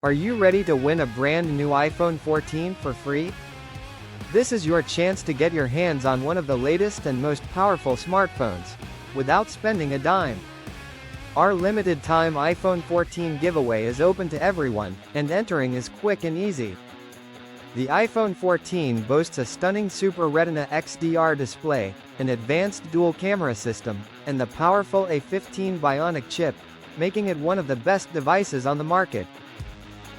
Are you ready to win a brand new iPhone 14 for free? This is your chance to get your hands on one of the latest and most powerful smartphones, without spending a dime. Our limited-time iPhone 14 giveaway is open to everyone, and entering is quick and easy. The iPhone 14 boasts a stunning Super Retina XDR display, an advanced dual camera system, and the powerful A15 Bionic chip, making it one of the best devices on the market.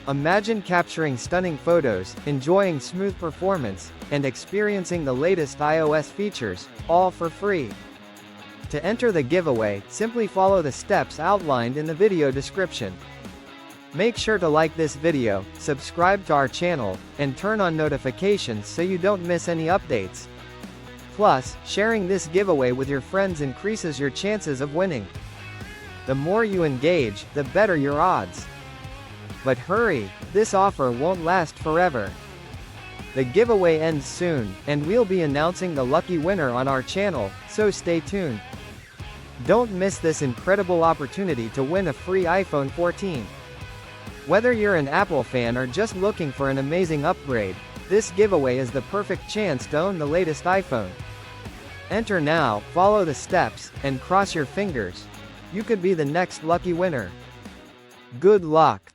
Imagine capturing stunning photos, enjoying smooth performance, and experiencing the latest iOS features, all for free. To enter the giveaway, simply follow the steps outlined in the video description. Make sure to like this video, subscribe to our channel, and turn on notifications so you don't miss any updates. Plus, sharing this giveaway with your friends increases your chances of winning. The more you engage, the better your odds. But hurry, this offer won't last forever. The giveaway ends soon, and we'll be announcing the lucky winner on our channel, so stay tuned. Don't miss this incredible opportunity to win a free iPhone 14. Whether you're an Apple fan or just looking for an amazing upgrade, this giveaway is the perfect chance to own the latest iPhone. Enter now, follow the steps, and cross your fingers. You could be the next lucky winner. Good luck!